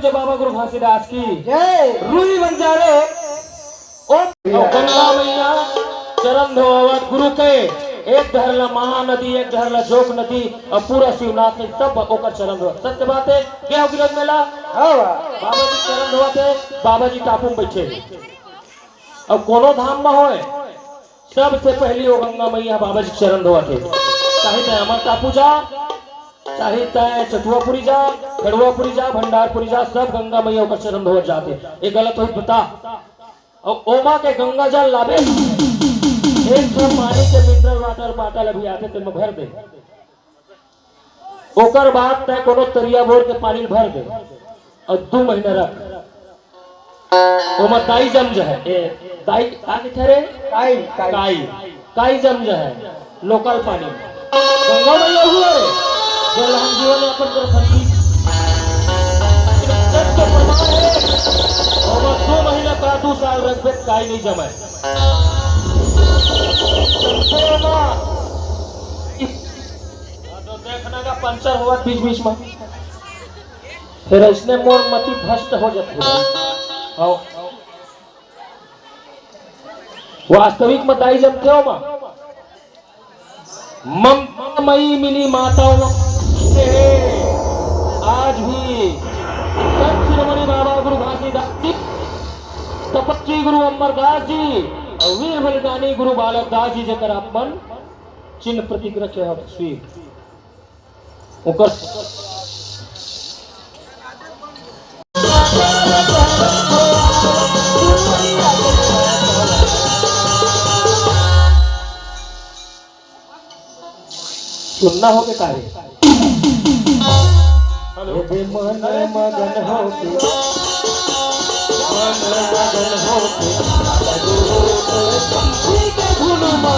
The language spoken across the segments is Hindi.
पूज्य बाबा गुरु घासीदास की जय। रूई बंजारे ओ गंगा मैया चरण धोवत गुरु के एक धरला महानदी एक धरला जोक नदी और पूरा शिवनाथ में सब ओकर चरण धो। सत्य बात है क्या हो गिरज मेला बाबा जी चरण धोते बाबा जी टापू में बैठे अब कोनो धाम में होए सबसे पहले वो गंगा मैया बाबा जी चरण धोते चाहे तय अमर टापू जा चाहे तय चटुआपुरी जा खड़ुआपुरी जा भंडारपुरी जा सब गंगा मैया का चरण धोवत जाते। ये गलत हो बता और ओमा के गंगा जल लावे एक तो पानी के मिनरल वाटर बाटल अभी आते थे में भर दे ओकर बाद तय कोनो तरिया बोर के पानी भर दे और 2 महीने रख ओमा दाई जम है दाई आगे ठहरे काई काई काई जम है लोकल पानी गंगा मैया हुआ रे जल हम जीवन अपन कर फंसी सत्य प्रमाण है ओमा 2 महीना का 2 साल रखबे काई नहीं जमे तो देखना का पंचर हुआ बीच बीच में फिर इसने मोर मती भ्रष्ट हो जाती वास्तविक मताई जमते हो मां मममयी मिली माताओं आज भी संत शिरोमणि बाबा गुरु घासीदास जी तपस्वी गुरु अमरदास जी और वीर बलिदानी गुरु बालक दास जी जकर अपन चिन्ह प्रतीक रखे हैं स्वीप ओकर सुनना हो के कार्य मन मगन हो के मन मगन हो के धुनुमा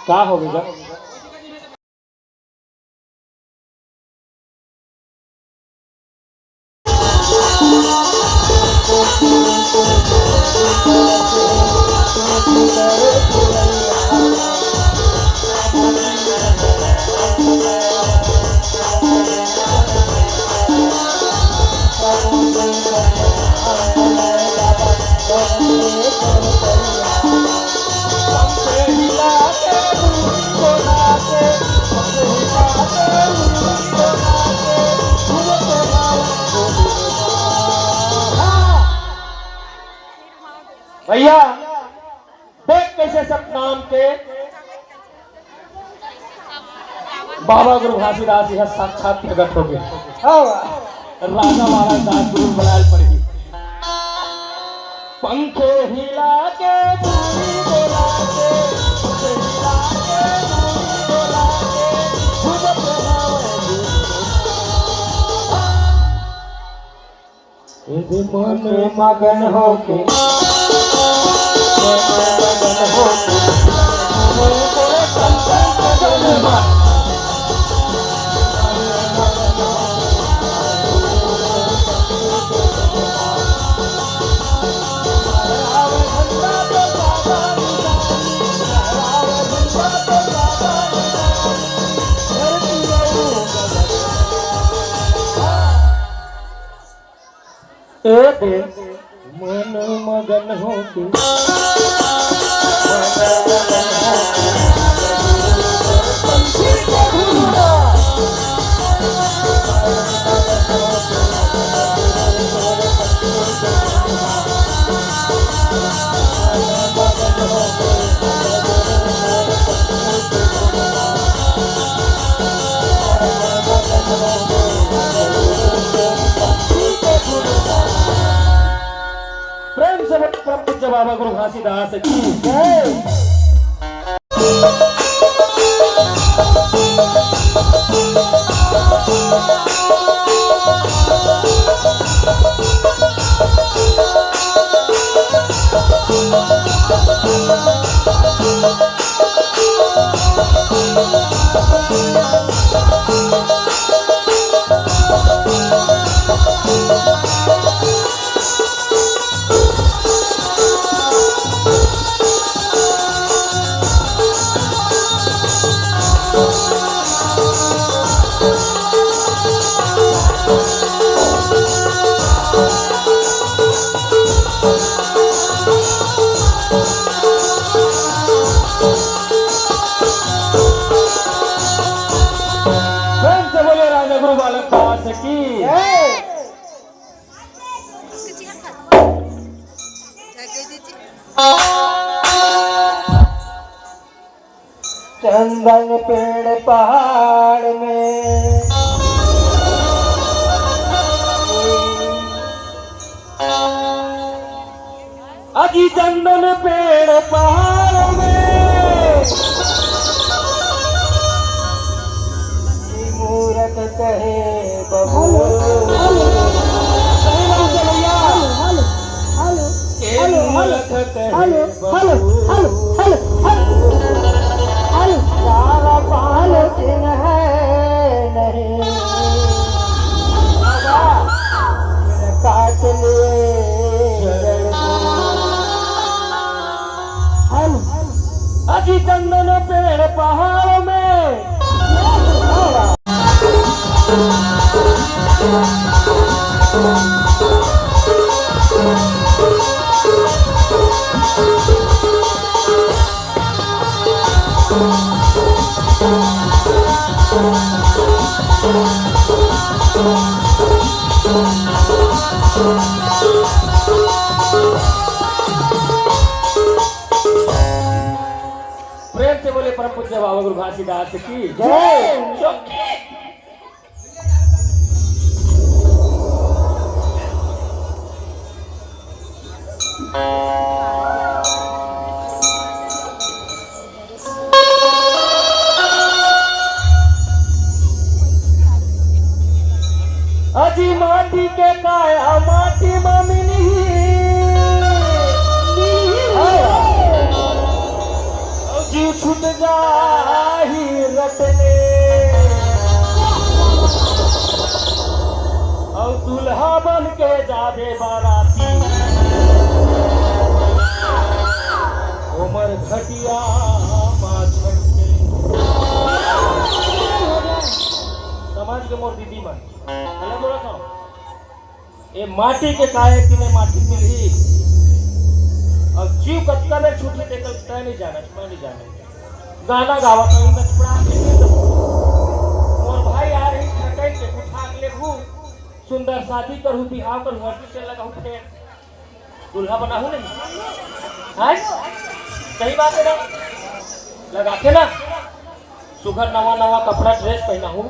क्या हो गया भैया देख कैसे सब नाम के बाबा गुरु घासीदास यह साक्षात प्रकट हो गए राजा महाराज दास गुरु बनाल पड़ी पंखे हिला के दूरी बोला के पंखे हिला के दूरी बोला के मन मगन होके के मन मगन हो के प्रेम से परम पूज्य बाबा गुरु घासीदास की जय। गुरु बालक दास की चंदन पेड़ पहाड़ में अजी चंदन पेड़ पहाड़ में मूरत कहे बबू सारा पाल दिन है नहीं काट लिए अजी चंदन पेड़ पहाड़ में प्रेम से बोले परम पूज्य बाबा गुरु घासीदास की जय। अजी माटी के काया माटी ममिनी जी छूट जाही रटने और दूल्हा बन के जाबे बाराती उमर घटिया समाज के मोर दीदी मन ये माटी के काहे कि ने माटी मिली अब जीव कचका में छूटी देखल तय नहीं जाना मैं नहीं जाना गाना गावा कहीं मैं पड़ा मोर भाई आ रही ठकै के उठा के ले हूं सुंदर शादी करू बिहाव कर हटी चल लगा उठे दूल्हा बना हूं नहीं हां सही बात है ना लगाते ना सुगर नवा नवा कपड़ा ड्रेस पहना हूं